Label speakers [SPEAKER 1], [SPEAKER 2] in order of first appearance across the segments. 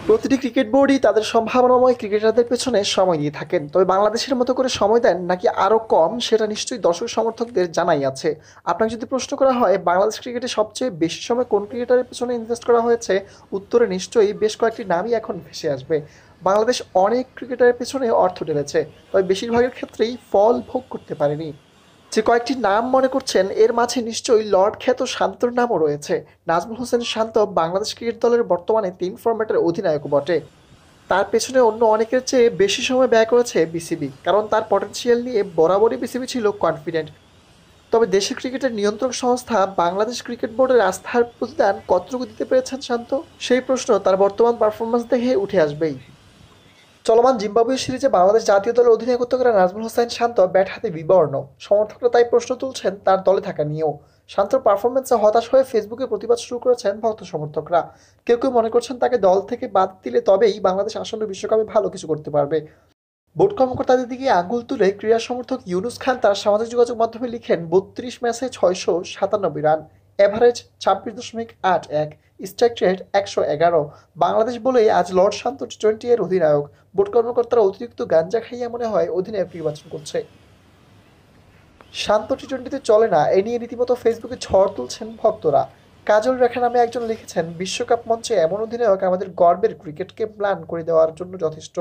[SPEAKER 1] প্রতিটি ক্রিকেট বোর্ডই তাদের সম্ভাবনাময় ক্রিকেটারদের পেছনে সময় দিয়ে থাকেন, তবে বাংলাদেশের মতো করে সময় দেন নাকি আরও কম সেটা নিশ্চয়ই দর্শক সমর্থকদের জানাই আছে। আপনাকে যদি প্রশ্ন করা হয় বাংলাদেশ ক্রিকেটে সবচেয়ে বেশি সময় কোন ক্রিকেটারের পেছনে ইনভেস্ট করা হয়েছে, উত্তরে নিশ্চয়ই বেশ কয়েকটি নামই এখন ভেসে আসবে। বাংলাদেশ অনেক ক্রিকেটারের পেছনে অর্থ ঢেলেছে, তবে বেশিরভাগের ক্ষেত্রেই ফল ভোগ করতে পারেনি। যে কয়েকটি নাম মনে করছেন এর মাঝে নিশ্চয়ই লর্ড খ্যাত শান্তর নামও রয়েছে। নাজমুল হোসেন শান্ত বাংলাদেশ ক্রিকেট দলের বর্তমানে 3 ফরম্যাটের অধিনায়কও বটে। তার পেছনে অন্য অনেকের চেয়ে বেশি সময় ব্যয় করেছে বিসিবি, কারণ তার পটেনশিয়াল নিয়ে বরাবরই বিসিবি ছিল কনফিডেন্ট। তবে দেশের ক্রিকেটের নিয়ন্ত্রক সংস্থা বাংলাদেশ ক্রিকেট বোর্ডের আস্থার প্রতিদান কতটুকু দিতে পেরেছেন শান্ত, সেই প্রশ্ন তার বর্তমান পারফরমেন্স দেখে উঠে আসবেই। চলমান জিম্বাবুয়ে সিরিজে বাংলাদেশ জাতীয় দলের অধিনায়কত্ব করা নাজমুল হোসেন শান্ত ব্যাট হাতে বিবর্ণ। সমর্থকরা তাই প্রশ্ন তুলছেন তার দলে থাকা নিয়েও। শান্তর পারফরমেন্সে হতাশ হয়ে ফেসবুকে প্রতিবাদ শুরু করেছেন ভক্ত সমর্থকরা। কেউ কেউ মনে করছেন তাকে দল থেকে বাদ দিলে তবেই বাংলাদেশ আসন্ন বিশ্বকাপে ভালো কিছু করতে পারবে। বোর্ড কর্মকর্তাদের দিকে আঙুল তুলে ক্রীড়া সমর্থক ইউনুস খান তার সামাজিক যোগাযোগ মাধ্যমে লিখেন, ৩২ ম্যাচে ৬৯৭ run, average ২৬.৮১, strike rate ১১১। Bangladesh বলেই আজ লর্ড শান্ত টি-20 এর অধিনায়ক। বোর্ড কর্মকর্তারা অতিরিক্ত গাঞ্জা খাইয়া মনে হয় অধিনায়ক নির্বাচন করছে। শান্ত টি-20তে চলে না এ নিয়ে রীতিমতো ফেসবুকে ঝড় তুলছেন ভক্তরা। কাজল রেখা নামে একজন লিখেছেন, বিশ্বকাপ মঞ্চে এমন অধিনায়ক আমাদের গর্বের ক্রিকেটকে প্ল্যান করে দেওয়ার জন্য যথেষ্ট।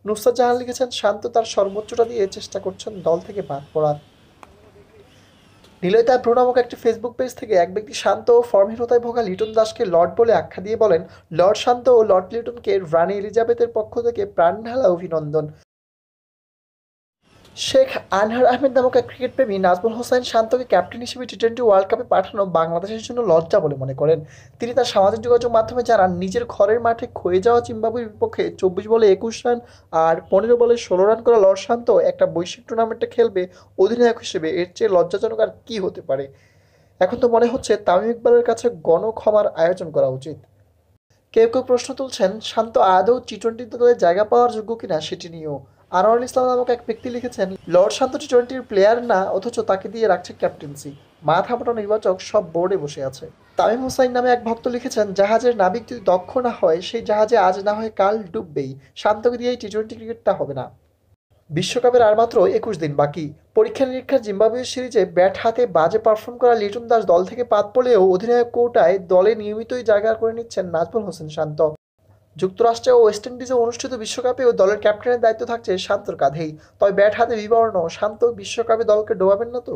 [SPEAKER 1] নুসরাত জাহান লিখেছেন, শান্ত তার সর্বোচ্চটা দিয়ে চেষ্টা করছেন দল থেকে বাদ পড়ার। নিলয়তা ব্রু নামক একটি ফেসবুক পেজ থেকে এক ব্যক্তি শান্ত ও ফর্মহীনতায় ভোগা লিটন দাসকে লর্ড বলে আখ্যা দিয়ে বলেন, লর্ড শান্ত ও লর্ড লিটনকে রানী এলিজাবেথের পক্ষ থেকে প্রাণ ঢালা অভিনন্দন। শেখ আনহার আহমেদ নামক এক ক্রিকেটপ্রেমী নাজমুল হোসেন শান্তকে ক্যাপ্টেন হিসেবে টি-20 ওয়ার্ল্ড কাপে পাঠানো বাংলাদেশের জন্য লজ্জা বলে মনে করেন। তিনি তার সামাজিক যোগাযোগ মাধ্যমে জানান, নিজের ঘরের মাঠে ক্ষয়ে যাওয়া জিম্বাবুয়ের বিপক্ষে ২৪ বলে ২১ রান আর ১৫ বলে ১৬ রান করা লর্ড শান্ত একটা বৈশ্বিক টুর্নামেন্টে খেলবে অধিনায়ক হিসেবে, এর চেয়ে লজ্জাজনক আর কী হতে পারে। এখন তো মনে হচ্ছে তামিম ইকবালের কাছে গণক্ষমার আয়োজন করা উচিত। কেউ কেউ প্রশ্ন তুলছেন শান্ত আদৌ টি-20 দলে জায়গা পাওয়ার যোগ্য কিনা সেটি নিয়েও। আনোয়ারুল ইসলাম নামক এক ব্যক্তি লিখেছেন, লর্ড শান্ত টি-20-র প্লেয়ার না, অথচ তাকে দিয়ে রাখছে ক্যাপ্টেন্সি। মাথা মোটা নির্বাচক সব বোর্ডে বসে আছে। তামিম হোসাইন নামে এক ভক্ত লিখেছেন, জাহাজের নাবিক যদি দক্ষ না হয় সেই জাহাজে আজ না হয় কাল ডুববেই। শান্তকে দিয়ে এই টি-20 ক্রিকেটটা হবে না। বিশ্বকাপের আর মাত্র ২১ দিন বাকি। পরীক্ষা নিরীক্ষার জিম্বাবুয়ে সিরিজে ব্যাট হাতে বাজে পারফর্ম করা লিটন দাস দল থেকে বাদ পড়লেও অধিনায়ক কৌটায় দলে নিয়মিতই জায়গা করে নিচ্ছেন নাজমুল হোসেন শান্ত। যুক্তরাষ্ট্রে ও ওয়েস্ট ইন্ডিজে অনুষ্ঠিত বিশ্বকাপেও দলের ক্যাপ্টেনের দায়িত্ব থাকছে শান্তর কাঁধেই। তবে ব্যাট হাতে বিবর্ণ শান্ত বিশ্বকাপে দলকে ডোবাবেন না তো?